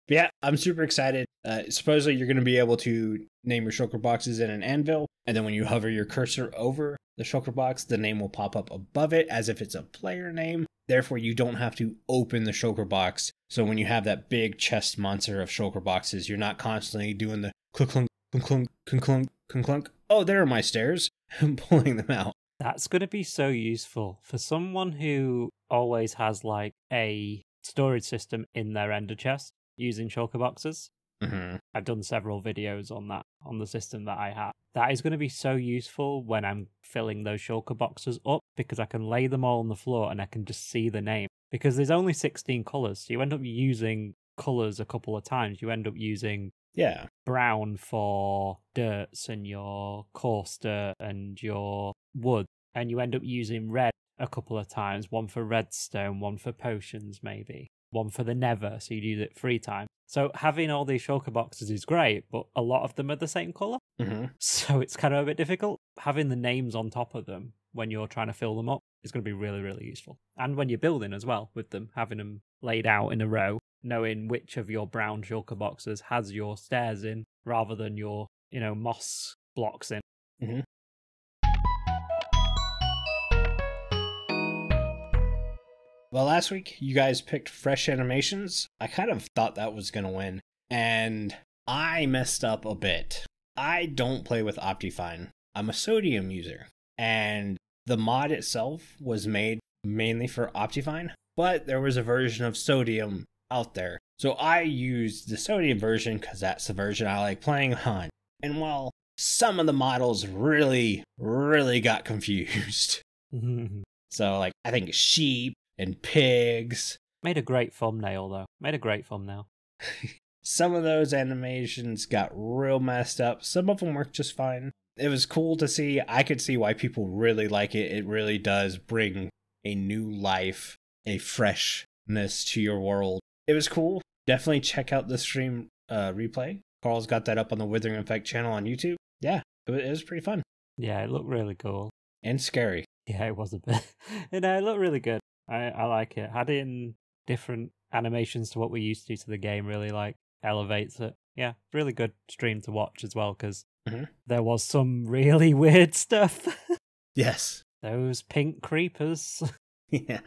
Yeah, I'm super excited. Supposedly you're going to be able to name your shulker boxes in an anvil, and then when you hover your cursor over the shulker box, the name will pop up above it as if it's a player name. Therefore, you don't have to open the shulker box. So when you have that big chest monster of shulker boxes, you're not constantly doing the clunk, clunk, clunk, clunk, clunk, clunk, clunk. Oh, there are my stairs. I'm pulling them out. That's going to be so useful for someone who always has like a storage system in their ender chest using shulker boxes. Mm-hmm. I've done several videos on that, on the system that I have. That is going to be so useful when I'm filling those shulker boxes up, because I can lay them all on the floor and I can just see the name. Because there's only 16 colours, so you end up using colours a couple of times. You end up using brown for dirts and your coarse dirt and your wood, and you end up using red a couple of times, one for redstone, one for potions maybe, one for the nether, so you use it 3 times. So having all these shulker boxes is great, but a lot of them are the same colour. Mm-hmm. So it's kind of a bit difficult. Having the names on top of them when you're trying to fill them up is going to be really, really useful. And when you're building as well with them, having them laid out in a row, knowing which of your brown shulker boxes has your stairs in rather than your, moss blocks in. Mm-hmm. Well, last week, you guys picked Fresh Animations. I kind of thought that was going to win, and I messed up a bit. I don't play with Optifine. I'm a Sodium user, and the mod itself was made mainly for Optifine, but there was a version of Sodium out there. So I used the Sodium version because that's the version I like playing on. And while some of the models really, really got confused. So, I think sheep and pigs. Made a great thumbnail, though. Some of those animations got real messed up. Some of them worked just fine. It was cool to see. I could see why people really like it. It really does bring a new life, a freshness to your world. It was cool. Definitely check out the stream replay. Carl's got that up on the Withering Effect channel on YouTube. Yeah, it was pretty fun. Yeah, it looked really cool. And scary. Yeah, it was a bit. It looked really good. I like it. Had in different animations to what we're used to the game, really elevates it. Yeah, really good stream to watch as well, because there was some really weird stuff. Yes. Those pink creepers. Yeah.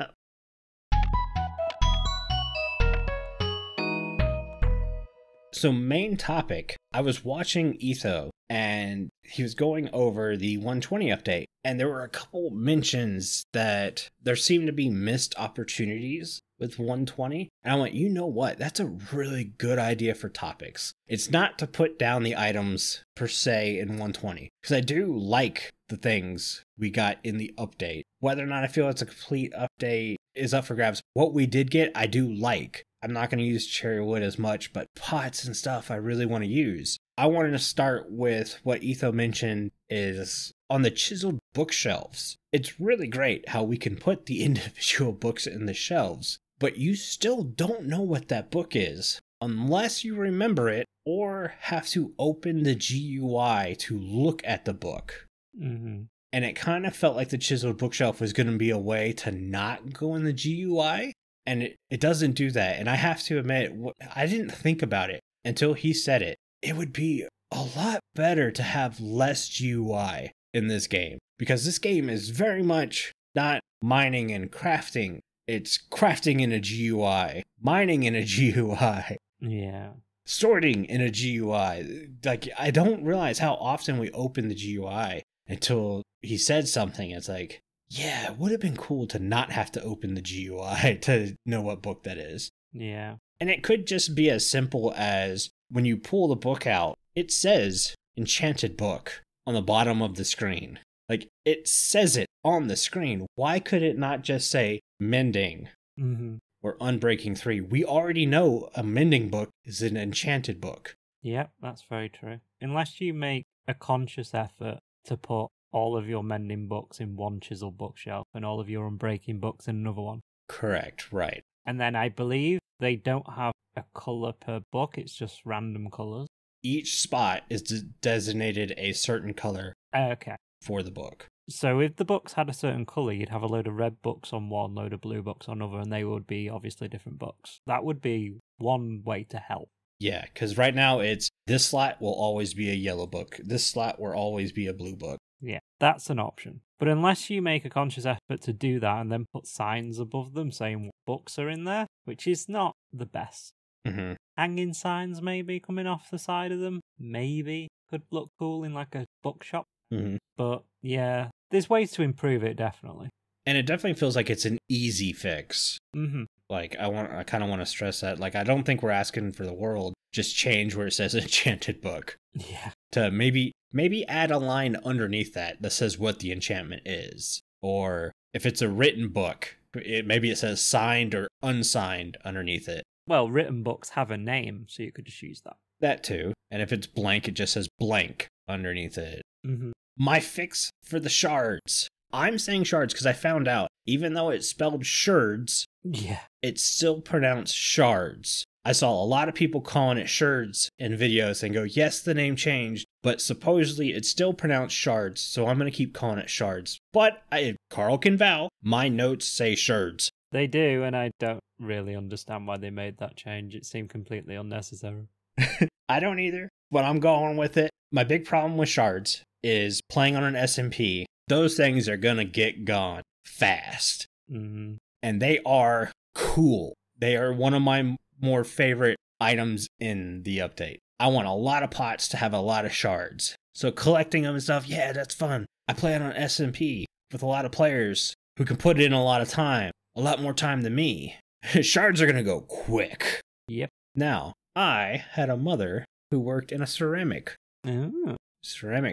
So main topic, I was watching Etho, and he was going over the 120 update, and there were a couple mentions that there seemed to be missed opportunities with 120, and I went, you know what, that's a really good idea for topics. It's not to put down the items per se in 120, because I do like the things we got in the update. Whether or not I feel it's a complete update is up for grabs. What we did get, I do like. I'm not going to use cherry wood as much, but pots and stuff I really want to use. I wanted to start with what Etho mentioned is on the chiseled bookshelves. It's really great how we can put the individual books in the shelves, but you still don't know what that book is unless you remember it or have to open the GUI to look at the book. Mm-hmm. And it kind of felt like the chiseled bookshelf was going to be a way to not go in the GUI. And it doesn't do that. And I have to admit, I didn't think about it until he said it. It would be a lot better to have less GUI in this game. Because this game is very much not mining and crafting. It's crafting in a GUI, mining in a GUI. Yeah. Sorting in a GUI. I don't realize how often we open the GUI until he said something. It's like, yeah, it would have been cool to not have to open the GUI to know what book that is. Yeah. And it could just be as simple as when you pull the book out, it says Enchanted Book on the bottom of the screen. It says it on the screen. Why could it not just say Mending or Unbreaking 3? We already know a Mending book is an Enchanted Book. Yep, that's very true. Unless you make a conscious effort to put all of your mending books in one chiseled bookshelf and all of your unbreaking books in another one. Correct, right. And then I believe they don't have a colour per book, it's just random colours. each spot is designated a certain color Okay. for the book. So if the books had a certain colour, you'd have a load of red books on one, load of blue books on another, and they would be obviously different books. That would be one way to help. Yeah, because right now it's this slot will always be a yellow book. This slot will always be a blue book. Yeah, that's an option. But unless you make a conscious effort to do that and then put signs above them saying what books are in there, which is not the best. Mm-hmm. Hanging signs maybe coming off the side of them, maybe could look cool in like a bookshop. Mm-hmm. But yeah, there's ways to improve it, definitely. And it definitely feels like it's an easy fix. Mm-hmm. Like, I kind of want to stress that. Like, I don't think we're asking for the world. Just change where it says enchanted book. Yeah. To maybe add a line underneath that says what the enchantment is. Or if it's a written book, maybe it says signed or unsigned underneath it. Well, written books have a name, so you could just use that. That too. And if it's blank, it just says blank underneath it. Mm-hmm. My fix for the shards. I'm saying shards because I found out, even though it's spelled shards, yeah, it's still pronounced shards. I saw a lot of people calling it shards in videos and go, yes, the name changed, but supposedly it's still pronounced shards, so I'm going to keep calling it shards. But Carl can vow, my notes say shards. They do, and I don't really understand why they made that change. It seemed completely unnecessary. I don't either, but I'm going with it. My big problem with shards is playing on an SMP. Those things are going to get gone fast. Mm-hmm. And they are cool. They are one of my more favorite items in the update. I want a lot of pots to have a lot of shards. So collecting them and stuff, yeah, that's fun. I play it on SMP with a lot of players who can put in a lot of time. A lot more time than me. Shards are going to go quick. Yep. Now, I had a mother who worked in a ceramic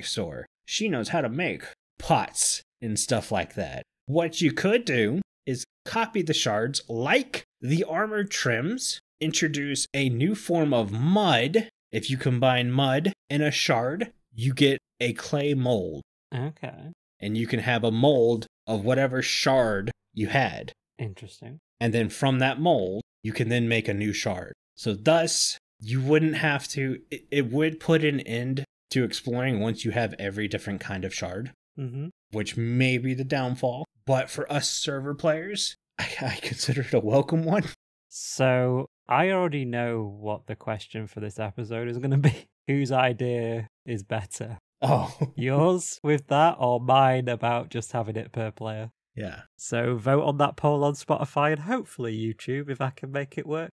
store. She knows how to make pots and stuff like that. What you could do is copy the shards like the armored trims, introduce a new form of mud. If you combine mud and a shard, you get a clay mold. Okay. And you can have a mold of whatever shard you had. Interesting. And then from that mold, you can then make a new shard. So thus, you wouldn't have to... It would put an end to exploring once you have every different kind of shard. Mm-hmm. Which may be the downfall. But for us server players, I consider it a welcome one. So, I already know what the question for this episode is going to be. Whose idea is better? Oh. Yours with that or mine about just having it per player? Yeah. So vote on that poll on Spotify and hopefully YouTube if I can make it work.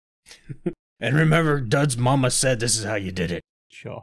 And remember, Dud's mama said this is how you did it. Sure.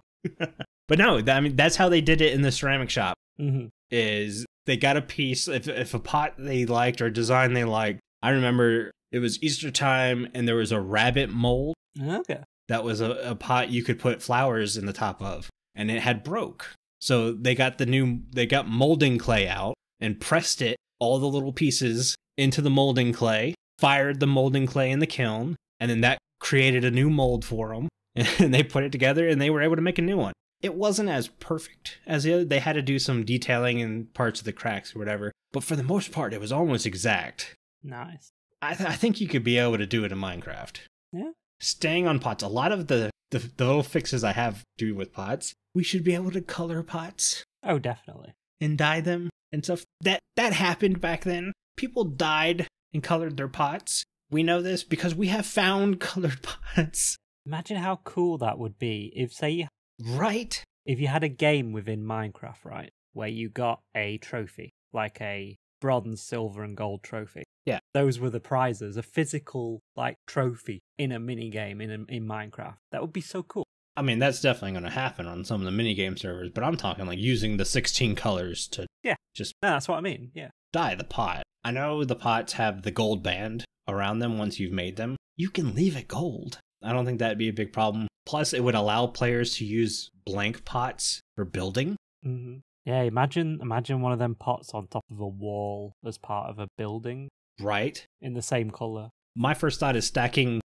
But no, I mean, that's how they did it in the ceramic shop. Mm-hmm. Is they got a piece, if a pot they liked or design they liked. I remember it was Easter time and there was a rabbit mold. Okay. That was a pot you could put flowers in the top of. And it had broke. So they got molding clay out and pressed it, all the little pieces, into the molding clay, fired the molding clay in the kiln, and then that created a new mold for them. And they put it together and they were able to make a new one. It wasn't as perfect as the other. They had to do some detailing in parts of the cracks or whatever. But for the most part, it was almost exact. Nice. I think you could be able to do it in Minecraft. Yeah. Staying on pots. A lot of the little fixes I have to do with pots, we should be able to color pots. Oh, definitely. And dye them and stuff. That happened back then. People dyed and colored their pots. We know this because we have found colored pots. Imagine how cool that would be if, say, right? If you had a game within Minecraft, right, where you got a trophy, like a bronze, silver, and gold trophy. Yeah. Those were the prizes, a physical, like, trophy in a minigame in Minecraft. That would be so cool. I mean, that's definitely going to happen on some of the minigame servers, but I'm talking like using the 16 colors to just no, that's what I mean, yeah. Dye the pot. I know the pots have the gold band around them once you've made them. You can leave it gold. I don't think that'd be a big problem. Plus, it would allow players to use blank pots for building. Mm-hmm. Yeah, imagine one of them pots on top of a wall as part of a building. Right. In the same color. My first thought is stacking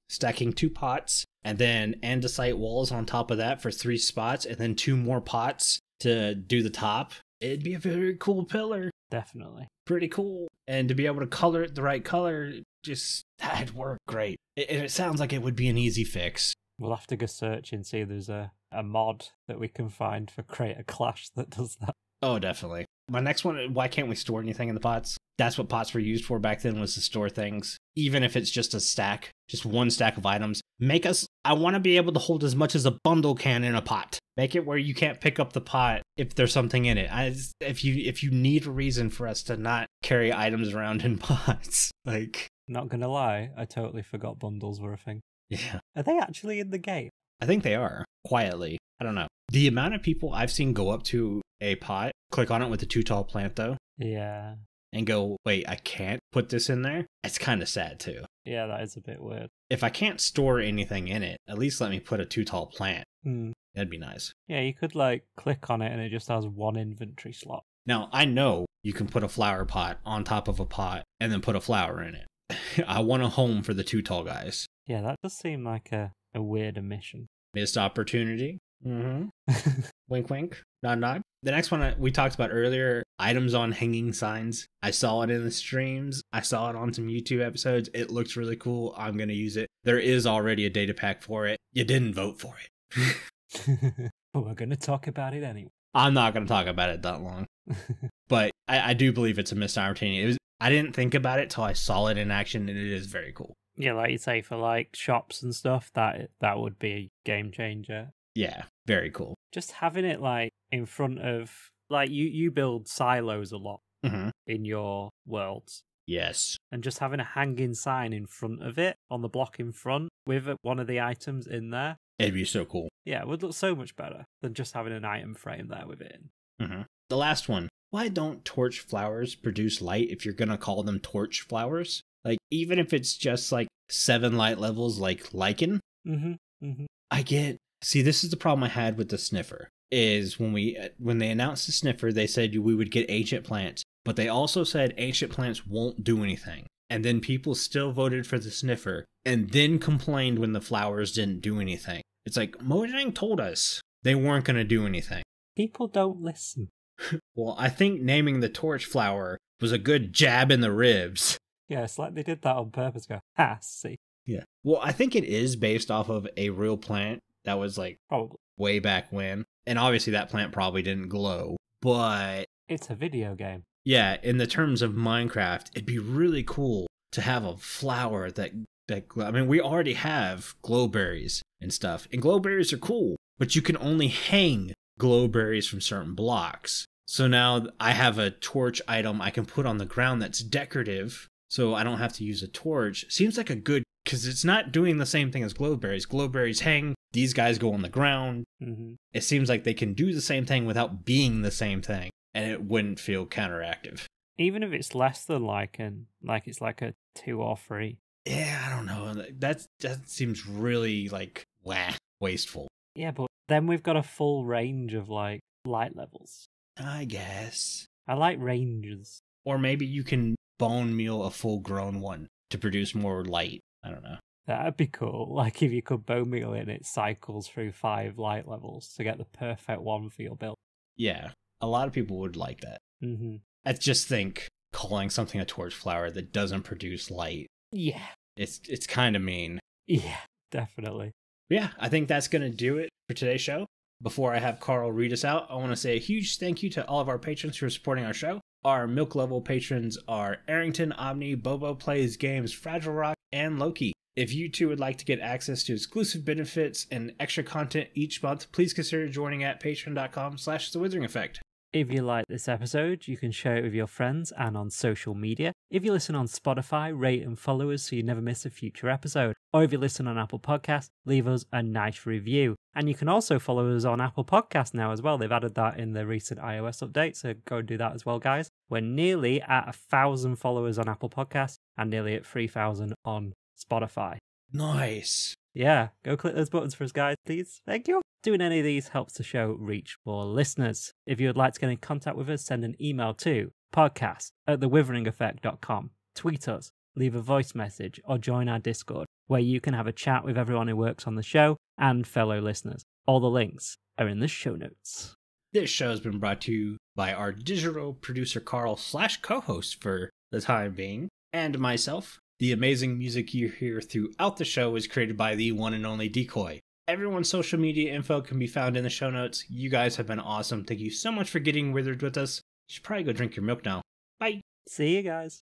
2 pots and then andesite walls on top of that for 3 spots and then 2 more pots to do the top. It'd be a very cool pillar. Definitely. Pretty cool. And to be able to color it the right color, that'd work great. It sounds like it would be an easy fix. We'll have to go search and see if there's a a mod that we can find for Create a Clash that does that. Oh, definitely. My next one, why can't we store anything in the pots? That's what pots were used for back then, was to store things. Even if it's just a stack, just one stack of items. I want to be able to hold as much as a bundle can in a pot. Make it where you can't pick up the pot if there's something in it. If you need a reason for us to not carry items around in pots, like... Not gonna lie, I totally forgot bundles were a thing. Yeah. Are they actually in the game? I think they are, quietly. I don't know. The amount of people I've seen go up to a pot, click on it with a too tall plant though. Yeah. And go, wait, I can't put this in there? It's kind of sad too. Yeah, that is a bit weird. If I can't store anything in it, at least let me put a too tall plant. That'd be nice. Yeah, you could click on it and it just has one inventory slot. Now, I know you can put a flower pot on top of a pot and then put a flower in it. I want a home for the too tall guys. Yeah, that does seem like a weird omission. Missed opportunity. Wink, wink. Nod, nod. The next one we talked about earlier, items on hanging signs. I saw it in the streams. I saw it on some YouTube episodes. It looks really cool. I'm going to use it. There is already a data pack for it. You didn't vote for it. But we're going to talk about it anyway. I'm not going to talk about it that long. But I do believe it's a missed opportunity. I didn't think about it till I saw it in action, and it is very cool. Yeah, like you say, for shops and stuff, that would be a game changer. Yeah, very cool. Just having it in front of you build silos a lot in your worlds. Yes. And just having a hanging sign in front of it on the block in front with one of the items in there. It'd be so cool. Yeah, it would look so much better than just having an item frame there with it in. The last one. Why don't torch flowers produce light if you're going to call them torch flowers? Even if it's just 7 light levels like lichen. See, this is the problem I had with the sniffer. Is when they announced the sniffer, they said we would get ancient plants. But they also said ancient plants won't do anything. And then people still voted for the sniffer. And then complained when the flowers didn't do anything. It's Mojang told us they weren't going to do anything. People don't listen. Well, I think naming the torch flower was a good jab in the ribs. Yeah, it's like they did that on purpose. Go, see. Yeah. Well, I think it is based off of a real plant that was probably way back when. And obviously that plant probably didn't glow. But it's a video game. Yeah, in the terms of Minecraft, it'd be really cool to have a flower that we already have glowberries and stuff. And glowberries are cool, but you can only hang glowberries from certain blocks. So now I have a torch item I can put on the ground that's decorative, so I don't have to use a torch. Seems like a good, because it's not doing the same thing as glowberries. Glowberries hang, these guys go on the ground. It seems like they can do the same thing without being the same thing, and it wouldn't feel counteractive. Even if it's less than lichen, it's a 2 or 3. Yeah, I don't know. That seems really wasteful. Yeah, but then we've got a full range of light levels. I guess. I like ranges. Or maybe you can bone meal a full grown one to produce more light. I don't know. That'd be cool. If you could bone meal it and it cycles through 5 light levels to get the perfect one for your build. Yeah, a lot of people would like that. I just think calling something a torch flower that doesn't produce light. Yeah. It's kind of mean. Yeah, definitely. Yeah, I think that's going to do it for today's show. Before I have Carl read us out, I want to say a huge thank you to all of our patrons who are supporting our show. Our milk level patrons are Aerington, Aubni, BoboPlaysGames, FragileRock, and Loki. If you too would like to get access to exclusive benefits and extra content each month, please consider joining at patreon.com/The Withering Effect. If you like this episode, you can share it with your friends and on social media. If you listen on Spotify, rate and follow us so you never miss a future episode. Or if you listen on Apple Podcasts, leave us a nice review. And you can also follow us on Apple Podcasts now as well. They've added that in the recent iOS update, so go and do that as well, guys. We're nearly at 1,000 followers on Apple Podcasts and nearly at 3,000 on Spotify. Nice. Yeah, go click those buttons for us, guys, please. Thank you. Doing any of these helps the show reach more listeners. If you would like to get in contact with us, send an email to podcast@thewitheringeffect.com. Tweet us, leave a voice message, or join our Discord, where you can have a chat with everyone who works on the show and fellow listeners. All the links are in the show notes. This show has been brought to you by our digital producer Carl / co-host for the time being, and myself. The amazing music you hear throughout the show is created by the one and only Decoy. Everyone's social media info can be found in the show notes. You guys have been awesome. Thank you so much for getting withered with us. You should probably go drink your milk now. Bye. See you guys.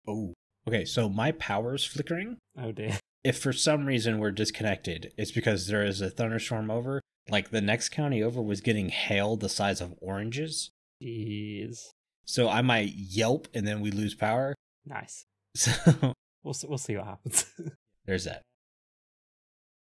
Oh, okay. So my power's flickering. Oh dear. If for some reason we're disconnected, it's because there is a thunderstorm over. Like the next county over was getting hail the size of oranges. Jeez. So I might yelp and then we lose power. Nice. So We'll see what happens. there's that.